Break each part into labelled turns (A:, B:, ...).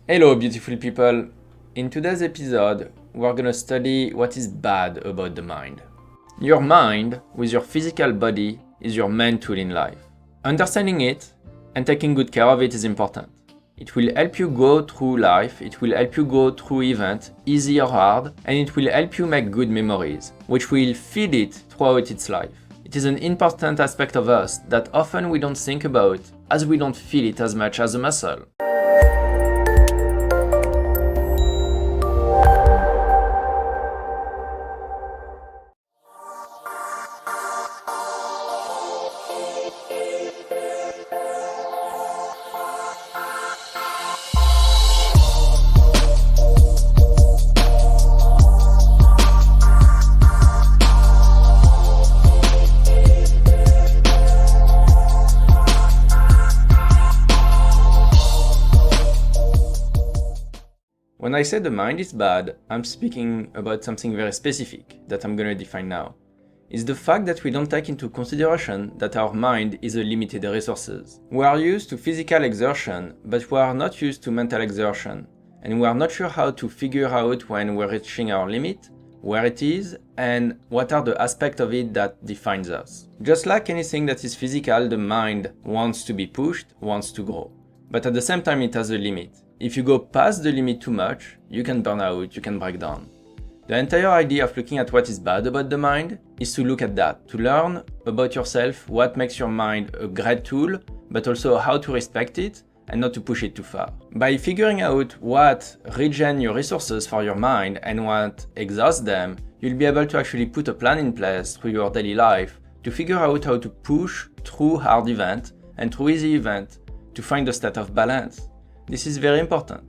A: Hello, beautiful people. In today's episode, we're gonna study what is bad about the mind. Your mind, with your physical body, is your main tool in life. Understanding it and taking good care of it is important. It will help you go through life, it will help you go through events, easy or hard, and it will help you make good memories, which will feed it throughout its life. It is an important aspect of us that often we don't think about as we don't feel it as much as a muscle. When I say the mind is bad, I'm speaking about something very specific that I'm gonna define now. It's the fact that we don't take into consideration that our mind is a limited resources. We are used to physical exertion, but we are not used to mental exertion, and we are not sure how to figure out when we're reaching our limit, where it is, and what are the aspects of it that defines us. Just like anything that is physical, the mind wants to be pushed, wants to grow. But at the same time it has a limit. If you go past the limit too much, you can burn out, you can break down. The entire idea of looking at what is bad about the mind is to look at that, to learn about yourself, what makes your mind a great tool, but also how to respect it and not to push it too far. By figuring out what regen your resources for your mind and what exhausts them, you'll be able to actually put a plan in place through your daily life to figure out how to push through hard events and through easy events to find a state of balance. This is very important.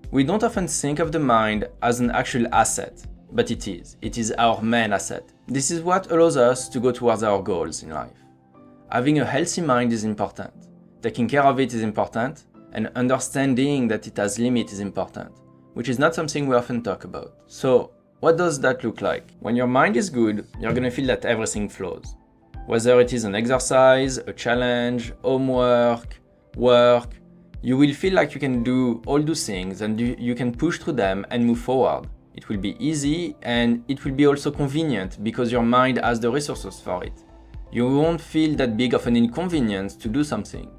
A: We don't often think of the mind as an actual asset, but it is. It is our main asset. This is what allows us to go towards our goals in life. Having a healthy mind is important. Taking care of it is important, and understanding that it has limits is important, which is not something we often talk about. So, what does that look like? When your mind is good, you're gonna feel that everything flows. Whether it is an exercise, a challenge, homework, work, you will feel like you can do all those things and you can push through them and move forward. It will be easy and it will be also convenient because your mind has the resources for it. You won't feel that big of an inconvenience to do something.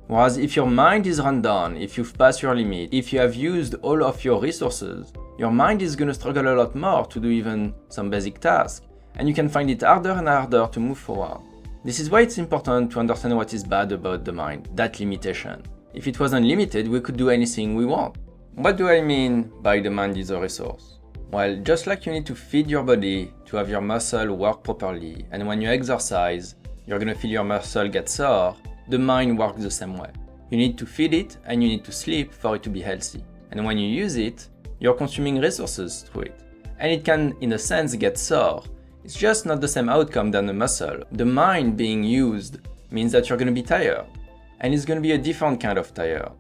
A: Whereas if your mind is run down, if you've passed your limit, if you have used all of your resources, your mind is gonna struggle a lot more to do even some basic tasks, and you can find it harder and harder to move forward. This is why it's important to understand what is bad about the mind, that limitation. If it was unlimited, we could do anything we want. What do I mean by the mind is a resource? Well, just like you need to feed your body to have your muscle work properly, and when you exercise, you're gonna feel your muscle get sore, the mind works the same way. You need to feed it and you need to sleep for it to be healthy. And when you use it, you're consuming resources through it. And it can, in a sense, get sore. It's just not the same outcome than a muscle. The mind being used means that you're gonna be tired. And it's gonna be a different kind of tired.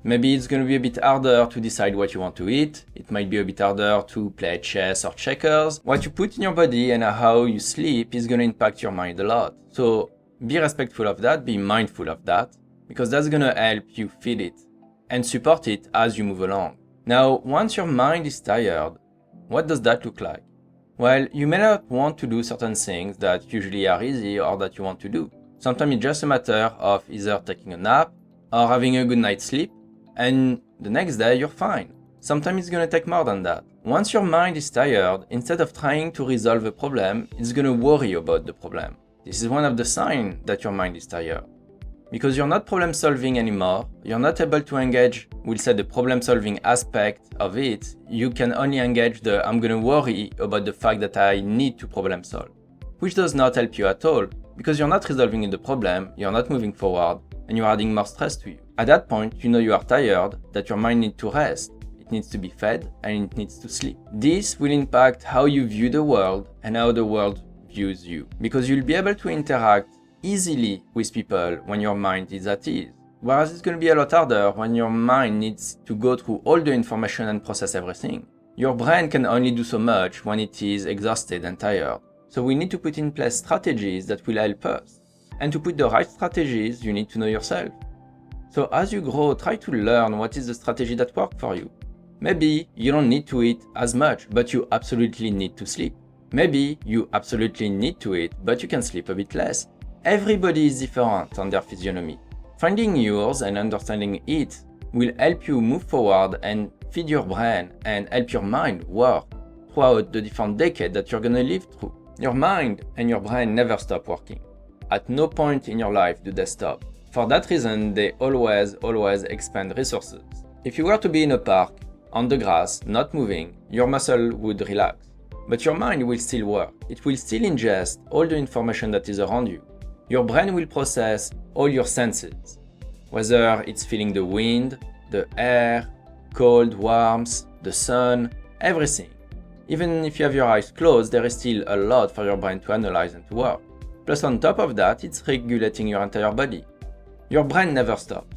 A: Maybe it's gonna be a bit harder to decide what you want to eat. It might be a bit harder to play chess or checkers. What you put in your body and how you sleep is gonna impact your mind a lot. So be respectful of that, be mindful of that, because that's gonna help you feed it and support it as you move along. Now, once your mind is tired, what does that look like? Well, you may not want to do certain things that usually are easy or that you want to do. Sometimes it's just a matter of either taking a nap or having a good night's sleep, and the next day you're fine. Sometimes it's gonna take more than that. Once your mind is tired, instead of trying to resolve a problem, it's gonna worry about the problem. This is one of the signs that your mind is tired. Because you're not problem solving anymore, you're not able to engage, we'll say, the problem solving aspect of it, you can only engage the I'm gonna worry about the fact that I need to problem solve. Which does not help you at all, because you're not resolving the problem, you're not moving forward, and you're adding more stress to you. At that point, you know you are tired, that your mind needs to rest, it needs to be fed, and it needs to sleep. This will impact how you view the world and how the world views you, because you'll be able to interact easily with people when your mind is at ease. Whereas it's going to be a lot harder when your mind needs to go through all the information and process everything. Your brain can only do so much when it is exhausted and tired. So we need to put in place strategies that will help us. And to put the right strategies, you need to know yourself. So as you grow, try to learn what is the strategy that works for you. Maybe you don't need to eat as much, but you absolutely need to sleep. Maybe you absolutely need to eat, but you can sleep a bit less. Everybody is different on their physiognomy. Finding yours and understanding it will help you move forward and feed your brain and help your mind work throughout the different decades that you're gonna live through. Your mind and your brain never stop working. At no point in your life do they stop. For that reason, they always expand resources. If you were to be in a park, on the grass, not moving, your muscle would relax. But your mind will still work. It will still ingest all the information that is around you. Your brain will process all your senses, whether it's feeling the wind, the air, cold, warmth, the sun, everything. Even if you have your eyes closed, there is still a lot for your brain to analyze and to work. Plus on top of that, it's regulating your entire body. Your brain never stops,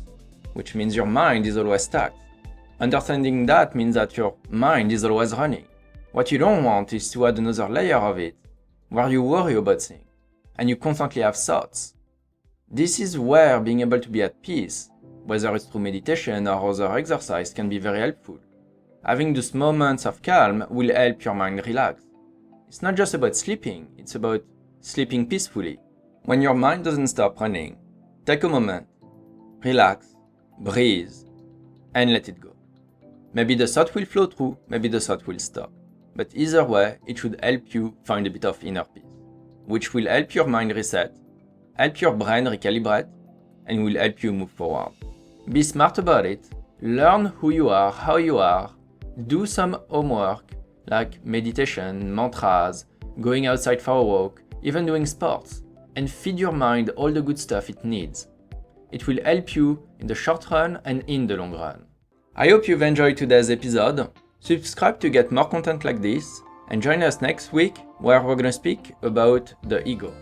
A: which means your mind is always stacked. Understanding that means that your mind is always running. What you don't want is to add another layer of it, where you worry about things, and you constantly have thoughts. This is where being able to be at peace, whether it's through meditation or other exercise, can be very helpful. Having those moments of calm will help your mind relax. It's not just about sleeping, it's about sleeping peacefully. When your mind doesn't stop running, take a moment, relax, breathe, and let it go. Maybe the thought will flow through, maybe the thought will stop. But either way, it should help you find a bit of inner peace, which will help your mind reset, help your brain recalibrate, and will help you move forward. Be smart about it, learn who you are, how you are, do some homework like meditation, mantras, going outside for a walk, even doing sports, and feed your mind all the good stuff it needs. It will help you in the short run and in the long run. I hope you've enjoyed today's episode. Subscribe to get more content like this, and join us next week where we're gonna speak about the ego.